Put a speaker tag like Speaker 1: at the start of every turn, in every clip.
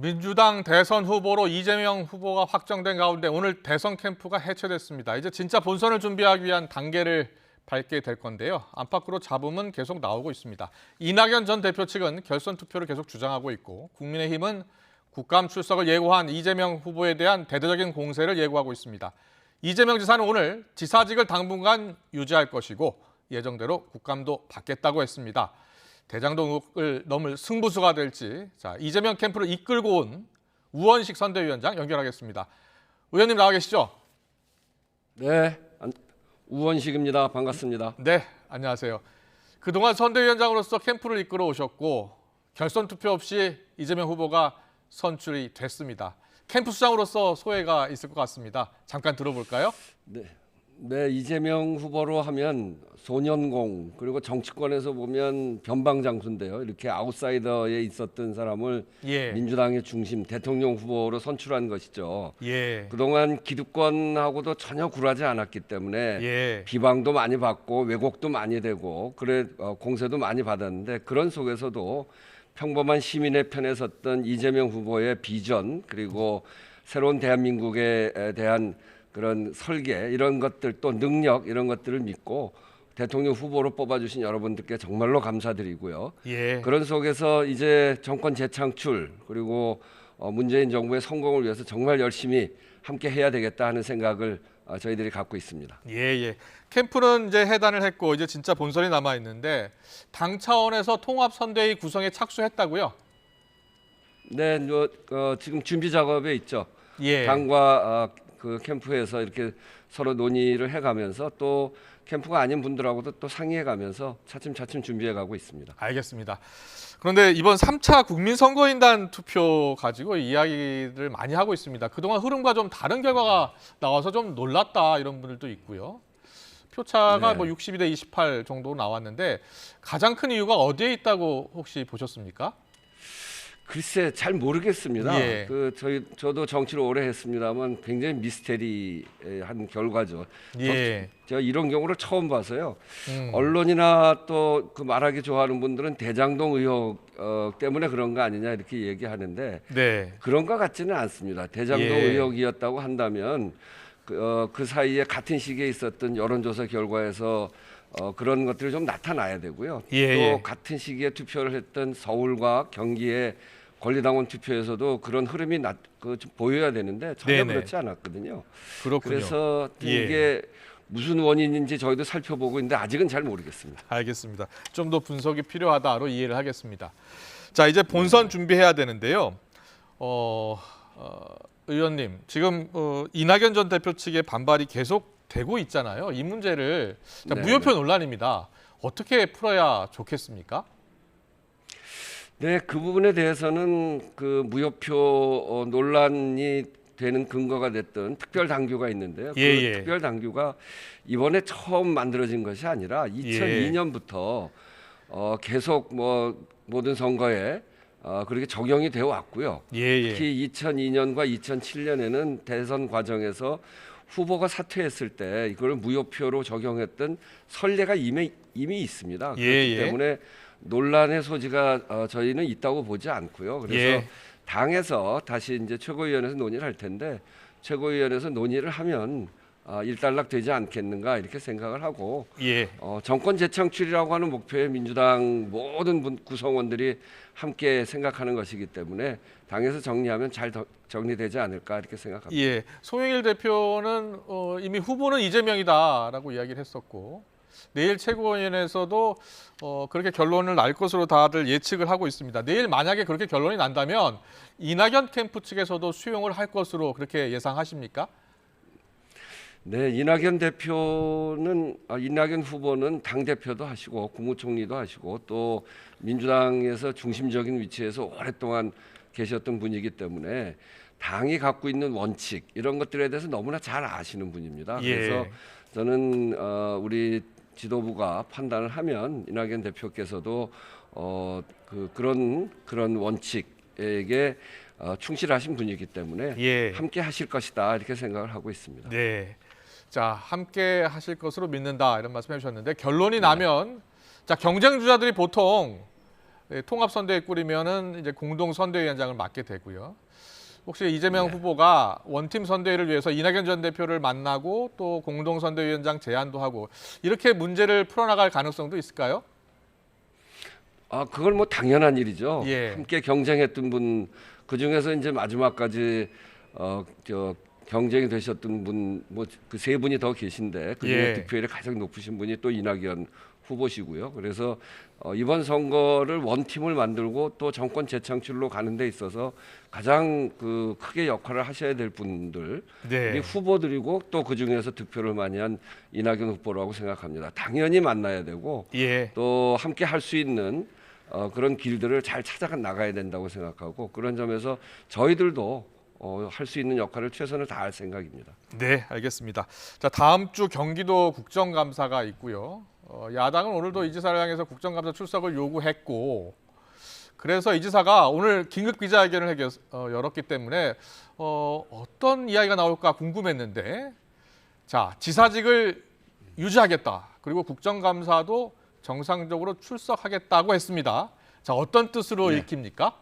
Speaker 1: 민주당 대선 후보로 이재명 후보가 확정된 가운데 오늘 대선 캠프가 해체됐습니다. 이제 진짜 본선을 준비하기 위한 단계를 밟게 될 건데요. 안팎으로 잡음은 계속 나오고 있습니다. 이낙연 전 대표 측은 결선 투표를 계속 주장하고 있고 국민의힘은 국감 출석을 예고한 이재명 후보에 대한 대대적인 공세를 예고하고 있습니다. 이재명 지사는 오늘 지사직을 당분간 유지할 것이고 예정대로 국감도 받겠다고 했습니다. 대장동을 넘을 승부수가 될지 이재명 캠프를 이끌고 온 우원식 선대위원장 연결하겠습니다. 의원님 나와 계시죠?
Speaker 2: 네, 우원식입니다. 반갑습니다.
Speaker 1: 네, 안녕하세요. 그동안 선대위원장으로서 캠프를 이끌어 오셨고 결선 투표 없이 이재명 후보가 선출이 됐습니다. 캠프 수장으로서 소회가 있을 것 같습니다. 잠깐 들어볼까요?
Speaker 2: 네, 이재명 후보로 하면 소년공, 그리고 정치권에서 보면 변방장수인데요. 이렇게 아웃사이더에 있었던 사람을 민주당의 중심 대통령 후보로 선출한 것이죠. 그동안 기득권하고도 전혀 굴하지 않았기 때문에 비방도 많이 받고 왜곡도 많이 되고 공세도 많이 받았는데 그런 속에서도 평범한 시민의 편에 섰던 이재명 후보의 비전, 그리고 새로운 대한민국에 대한 그런 설계, 이런 것들, 또 능력, 이런 것들을 믿고 대통령 후보로 뽑아주신 여러분들께 정말로 감사드리고요. 그런 속에서 이제 정권 재창출, 그리고 문재인 정부의 성공을 위해서 정말 열심히 함께 해야 되겠다 하는 생각을 저희들이 갖고 있습니다.
Speaker 1: 캠프는 이제 해단을 했고 이제 진짜 본선이 남아 있는데 당 차원에서 통합 선대위 구성에 착수했다고요?
Speaker 2: 네, 지금 준비 작업에 있죠. 당과 그 캠프에서 이렇게 서로 논의를 해가면서 또 캠프가 아닌 분들하고도 또 상의해가면서 차츰차츰 준비해가고 있습니다.
Speaker 1: 알겠습니다. 그런데 이번 3차 국민선거인단 투표 가지고 이야기를 많이 하고 있습니다. 그동안 흐름과 좀 다른 결과가 나와서 좀 놀랐다 이런 분들도 있고요. 표차가 62대 28 정도 나왔는데 가장 큰 이유가 어디에 있다고 혹시 보셨습니까?
Speaker 2: 글쎄 잘 모르겠습니다. 저도 정치를 오래 했습니다만 굉장히 미스테리한 결과죠. 제가 이런 경우를 처음 봐서요. 언론이나 또 그 말하기 좋아하는 분들은 대장동 의혹 때문에 그런 거 아니냐 이렇게 얘기하는데 그런 것 같지는 않습니다. 대장동 의혹이었다고 한다면 그 사이에 같은 시기에 있었던 여론조사 결과에서 그런 것들이 좀 나타나야 되고요. 또 같은 시기에 투표를 했던 서울과 경기의 권리당원 투표에서도 그런 흐름이 좀 보여야 되는데 전혀 그렇지 않았거든요. 그래서 이게 무슨 원인인지 저희도 살펴보고 있는데 아직은 잘 모르겠습니다.
Speaker 1: 알겠습니다. 좀 더 분석이 필요하다로 이해를 하겠습니다. 자, 이제 본선 준비해야 되는데요. 의원님, 지금 이낙연 전 대표 측의 반발이 계속 되고 있잖아요. 이 문제를 무효표 논란입니다. 어떻게 풀어야 좋겠습니까?
Speaker 2: 네, 그 부분에 대해서는 그 무효표 논란이 되는 근거가 됐던 특별당규가 있는데요. 그 특별당규가 이번에 처음 만들어진 것이 아니라 2002년부터 계속 모든 선거에 그렇게 적용이 되어 왔고요. 특히 2002년과 2007년에는 대선 과정에서 후보가 사퇴했을 때 이걸 무효표로 적용했던 선례가 이미 있습니다. 그렇기 때문에 논란의 소지가 저희는 있다고 보지 않고요. 그래서 당에서 다시 이제 최고위원회에서 논의를 할 텐데 최고위원회에서 논의를 하면 일단락 되지 않겠는가 이렇게 생각을 하고 정권 재창출이라고 하는 목표에 민주당 모든 구성원들이 함께 생각하는 것이기 때문에 당에서 정리하면 잘 정리되지 않을까 이렇게 생각합니다.
Speaker 1: 송영길 대표는 이미 후보는 이재명이다라고 이야기를 했었고 내일 최고위원회에서도 그렇게 결론을 날 것으로 다들 예측을 하고 있습니다. 내일 만약에 그렇게 결론이 난다면 이낙연 캠프 측에서도 수용을 할 것으로 그렇게 예상하십니까?
Speaker 2: 네, 이낙연 후보는 당 대표도 하시고 국무총리도 하시고 또 민주당에서 중심적인 위치에서 오랫동안 계셨던 분이기 때문에 당이 갖고 있는 원칙 이런 것들에 대해서 너무나 잘 아시는 분입니다. 그래서 저는 우리 지도부가 판단을 하면 이낙연 대표께서도 그런 원칙에게 충실하신 분이기 때문에 함께 하실 것이다 이렇게 생각을 하고 있습니다.
Speaker 1: 자, 함께 하실 것으로 믿는다 이런 말씀해 주셨는데 결론이 나면 자, 경쟁 주자들이 보통 통합선대위 꾸리면은 이제 공동선대위원장을 맡게 되고요. 혹시 이재명 후보가 원팀 선대위를 위해서 이낙연 전 대표를 만나고 또 공동선대위원장 제안도 하고 이렇게 문제를 풀어나갈 가능성도 있을까요?
Speaker 2: 그걸 뭐 당연한 일이죠.
Speaker 1: 예.
Speaker 2: 함께 경쟁했던 분, 그 중에서 이제 마지막까지 경쟁이 되셨던 분, 뭐 그 세 분이 더 계신데 그 중에
Speaker 1: 예.
Speaker 2: 득표율이 가장 높으신 분이 또 이낙연 후보시고요. 그래서 이번 선거를 원팀을 만들고 또 정권 재창출로 가는 데 있어서 가장 그 크게 역할을 하셔야 될 분들,
Speaker 1: 네.
Speaker 2: 우리 후보들이고 또 그 중에서 득표를 많이 한 이낙연 후보라고 생각합니다. 당연히 만나야 되고
Speaker 1: 예.
Speaker 2: 또 함께 할 수 있는 그런 길들을 잘 찾아 나가야 된다고 생각하고 그런 점에서 저희들도 할 수 있는 역할을 최선을 다할 생각입니다.
Speaker 1: 네, 알겠습니다. 자, 다음 주 경기도 국정감사가 있고요. 야당은 오늘도 이 지사를 향해서 국정감사 출석을 요구했고, 그래서 이 지사가 오늘 긴급 기자회견을 열었기 때문에 어떤 이야기가 나올까 궁금했는데, 자, 지사직을 유지하겠다. 그리고 국정감사도 정상적으로 출석하겠다고 했습니다. 자, 어떤 뜻으로 읽힙니까?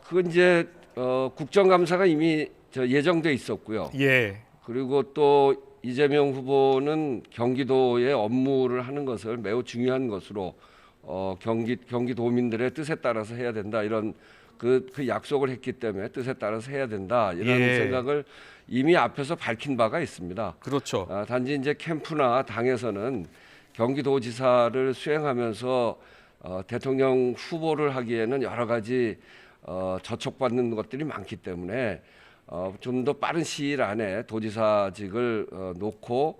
Speaker 2: 그건 이제 국정감사가 이미 예정돼 있었고요.
Speaker 1: 예.
Speaker 2: 그리고 또 이재명 후보는 경기도의 업무를 하는 것을 매우 중요한 것으로 경기도민들의 뜻에 따라서 해야 된다 이런 그 약속을 했기 때문에 뜻에 따라서 해야 된다 이런
Speaker 1: 예.
Speaker 2: 생각을 이미 앞에서 밝힌 바가 있습니다.
Speaker 1: 그렇죠.
Speaker 2: 단지 이제 캠프나 당에서는 경기도지사를 수행하면서 대통령 후보를 하기에는 여러 가지 저촉받는 것들이 많기 때문에 좀 더 빠른 시일 안에 도지사직을 놓고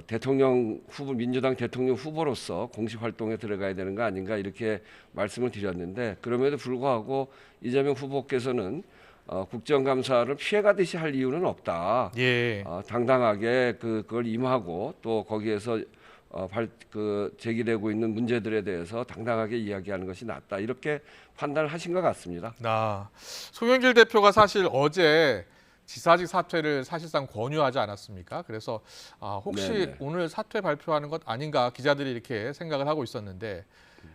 Speaker 2: 대통령 후보 민주당 대통령 후보로서 공식 활동에 들어가야 되는 거 아닌가 이렇게 말씀을 드렸는데 그럼에도 불구하고 이재명 후보께서는 국정감사를 피해가듯이 할 이유는 없다.
Speaker 1: 예.
Speaker 2: 당당하게 그걸 임하고 또 거기에서 제기되고 있는 문제들에 대해서 당당하게 이야기하는 것이 낫다 이렇게 판단을 하신 것 같습니다.
Speaker 1: 송영길 대표가 사실 어제 지사직 사퇴를 사실상 권유하지 않았습니까? 그래서 혹시
Speaker 2: 네네.
Speaker 1: 오늘 사퇴 발표하는 것 아닌가 기자들이 이렇게 생각을 하고 있었는데,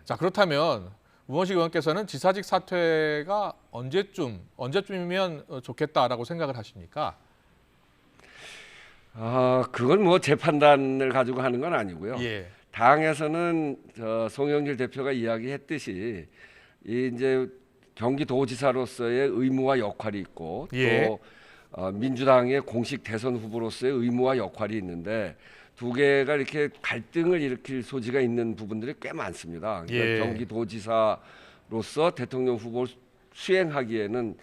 Speaker 1: 자, 그렇다면 우원식 의원께서는 지사직 사퇴가 언제쯤이면 좋겠다라고 생각을 하십니까?
Speaker 2: 그건 뭐 제 판단을 가지고 하는 건 아니고요.
Speaker 1: 예.
Speaker 2: 당에서는 송영길 대표가 이야기했듯이 이제 경기도지사로서의 의무와 역할이 있고
Speaker 1: 예.
Speaker 2: 또 민주당의 공식 대선 후보로서의 의무와 역할이 있는데 두 개가 이렇게 갈등을 일으킬 소지가 있는 부분들이 꽤 많습니다. 그러니까
Speaker 1: 예.
Speaker 2: 경기도지사로서 대통령 후보를 수행하기에는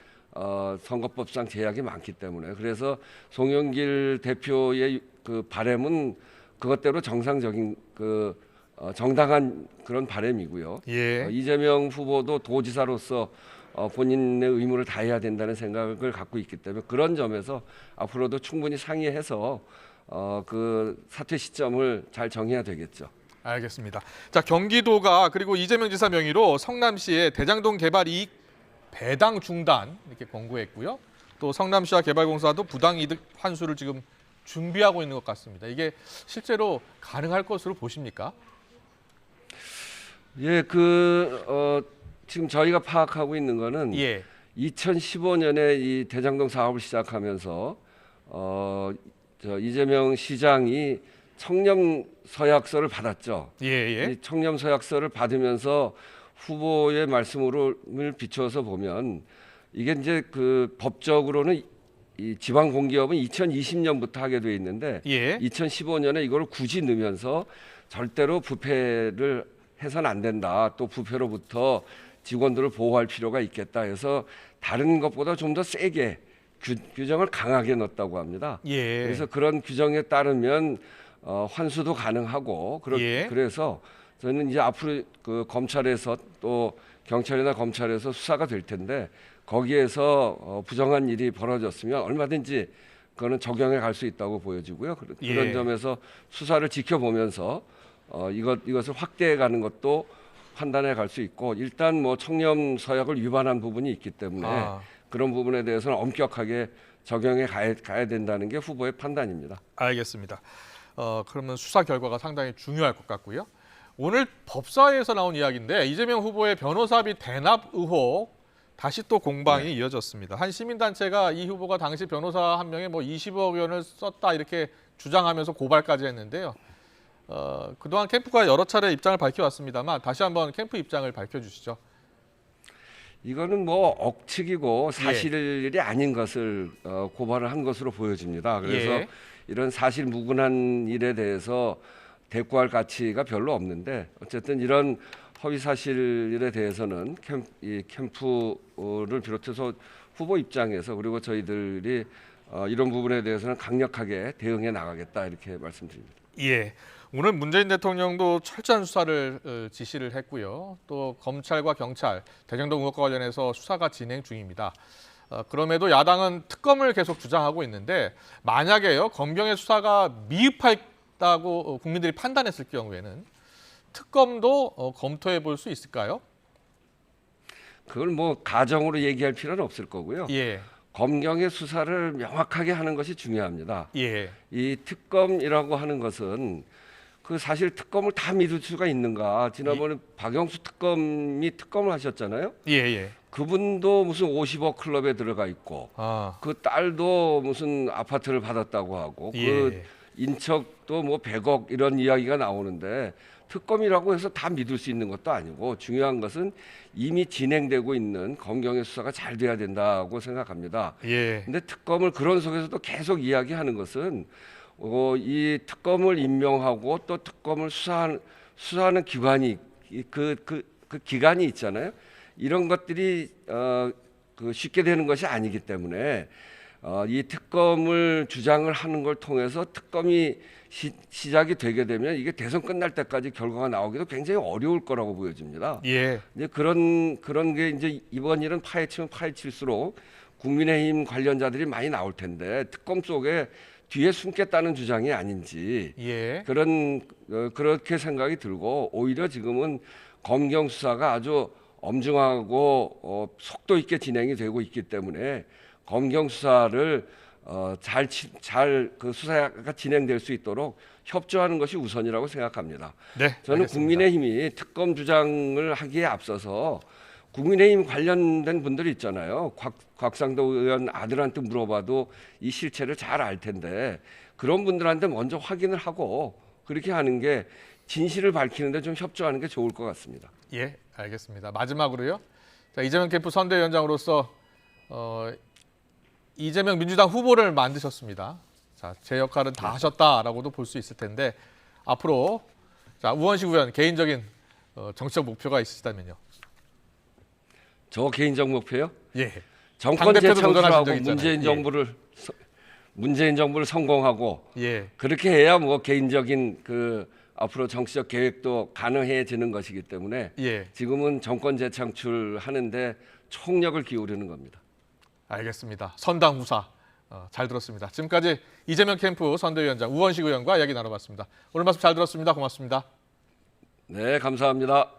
Speaker 2: 선거법상 제약이 많기 때문에 그래서 송영길 대표의 그 바람은 그것대로 정상적인 정당한 그런 바람이고요.
Speaker 1: 예.
Speaker 2: 이재명 후보도 도지사로서 본인의 의무를 다해야 된다는 생각을 갖고 있기 때문에 그런 점에서 앞으로도 충분히 상의해서 그 사퇴 시점을 잘 정해야 되겠죠.
Speaker 1: 알겠습니다. 자, 경기도가 그리고 이재명 지사 명의로 성남시에 대장동 개발 이익 배당 중단 이렇게 권고했고요. 또 성남시와 개발공사도 부당 이득 환수를 지금 준비하고 있는 것 같습니다. 이게 실제로 가능할 것으로 보십니까?
Speaker 2: 예, 지금 저희가 파악하고 있는 거는
Speaker 1: 예.
Speaker 2: 2015년에 이 대장동 사업을 시작하면서 이재명 시장이 청렴 서약서를 받았죠.
Speaker 1: 예, 예.
Speaker 2: 이 청렴 서약서를 받으면서 후보의 말씀을 비춰서 보면 이게 이제 그 법적으로는 이 지방공기업은 2020년부터 하게 돼 있는데
Speaker 1: 예.
Speaker 2: 2015년에 이걸 굳이 넣으면서 절대로 부패를 해서는 안 된다. 또 부패로부터 직원들을 보호할 필요가 있겠다 해서 다른 것보다 좀 더 세게 규정을 강하게 넣었다고 합니다.
Speaker 1: 예.
Speaker 2: 그래서 그런 규정에 따르면 환수도 가능하고
Speaker 1: 예.
Speaker 2: 그래서 저는 이제 앞으로 그 검찰에서 또 경찰이나 검찰에서 수사가 될 텐데 거기에서 부정한 일이 벌어졌으면 얼마든지 그거는 적용해 갈 수 있다고 보여지고요. 그런
Speaker 1: 예.
Speaker 2: 점에서 수사를 지켜보면서 이것을 확대해 가는 것도 판단해 갈 수 있고 일단 뭐 청렴 서약을 위반한 부분이 있기 때문에 그런 부분에 대해서는 엄격하게 적용해 가야 된다는 게 후보의 판단입니다.
Speaker 1: 알겠습니다. 그러면 수사 결과가 상당히 중요할 것 같고요. 오늘 법사위에서 나온 이야기인데 이재명 후보의 변호사비 대납 의혹 다시 또 공방이 이어졌습니다. 한 시민단체가 이 후보가 당시 변호사 한 명에 뭐 20억 원을 썼다 이렇게 주장하면서 고발까지 했는데요. 그동안 캠프가 여러 차례 입장을 밝혀왔습니다만 다시 한번 캠프 입장을 밝혀주시죠.
Speaker 2: 이거는 뭐 억측이고 사실이 아닌 것을 고발을 한 것으로 보여집니다. 그래서 이런 사실 무근한 일에 대해서 대꾸할 가치가 별로 없는데 어쨌든 이런 허위 사실에 대해서는 이 캠프를 비롯해서 후보 입장에서 그리고 저희들이 이런 부분에 대해서는 강력하게 대응해 나가겠다 이렇게 말씀드립니다.
Speaker 1: 예. 오늘 문재인 대통령도 철저한 수사를 지시를 했고요. 또 검찰과 경찰, 대장동 의혹과 관련해서 수사가 진행 중입니다. 그럼에도 야당은 특검을 계속 주장하고 있는데 만약에요 검경의 수사가 미흡하다고 국민들이 판단했을 경우에는 특검도 검토해 볼 수 있을까요?
Speaker 2: 그걸 뭐 가정으로 얘기할 필요는 없을 거고요.
Speaker 1: 예.
Speaker 2: 검경의 수사를 명확하게 하는 것이 중요합니다.
Speaker 1: 예.
Speaker 2: 이 특검이라고 하는 것은 그 사실 특검을 다 믿을 수가 있는가? 지난번에 박영수 특검이 특검을 하셨잖아요.
Speaker 1: 예.
Speaker 2: 그분도 무슨 50억 클럽에 들어가 있고 그 딸도 무슨 아파트를 받았다고 하고 그 인척도 뭐 100억 이런 이야기가 나오는데 특검이라고 해서 다 믿을 수 있는 것도 아니고 중요한 것은 이미 진행되고 있는 검경의 수사가 잘 돼야 된다고 생각합니다. 근데 특검을 그런 속에서도 계속 이야기하는 것은 이 특검을 임명하고 또 특검을 수사하는 기관이 그 기간이 있잖아요. 이런 것들이 쉽게 되는 것이 아니기 때문에 이 특검을 주장을 하는 걸 통해서 특검이 시작이 되게 되면 이게 대선 끝날 때까지 결과가 나오기도 굉장히 어려울 거라고 보여집니다. 이제 그런 게 이제 이번 일은 파헤치면 파헤칠수록 국민의힘 관련자들이 많이 나올 텐데 특검 속에 뒤에 숨겠다는 주장이 아닌지 그렇게 생각이 들고 오히려 지금은 검경 수사가 아주 엄중하고 속도 있게 진행이 되고 있기 때문에 검경 수사를 잘 그 수사가 진행될 수 있도록 협조하는 것이 우선이라고 생각합니다. 저는
Speaker 1: 알겠습니다.
Speaker 2: 국민의힘이 특검 주장을 하기에 앞서서 국민의힘 관련된 분들이 있잖아요. 곽상도 의원 아들한테 물어봐도 이 실체를 잘 알 텐데 그런 분들한테 먼저 확인을 하고 그렇게 하는 게 진실을 밝히는데 좀 협조하는 게 좋을 것 같습니다.
Speaker 1: 예, 알겠습니다. 마지막으로요. 자, 이재명 캠프 선대위원장으로서 이재명 민주당 후보를 만드셨습니다. 자, 제 역할은 다 하셨다라고도 볼 수 있을 텐데 앞으로 자, 우원식 의원 개인적인 정치적 목표가 있으시다면요.
Speaker 2: 저 개인적 목표요? 정권
Speaker 1: 당대표도
Speaker 2: 재창출하고
Speaker 1: 적이 있잖아요.
Speaker 2: 문재인 정부를 성공하고 그렇게 해야 뭐 개인적인 앞으로 정치적 계획도 가능해지는 것이기 때문에 지금은 정권 재창출하는데 총력을 기울이는 겁니다.
Speaker 1: 알겠습니다. 선당후사 잘 들었습니다. 지금까지 이재명 캠프 선대위원장 우원식 의원과 이야기 나눠봤습니다. 오늘 말씀 잘 들었습니다. 고맙습니다.
Speaker 2: 네, 감사합니다.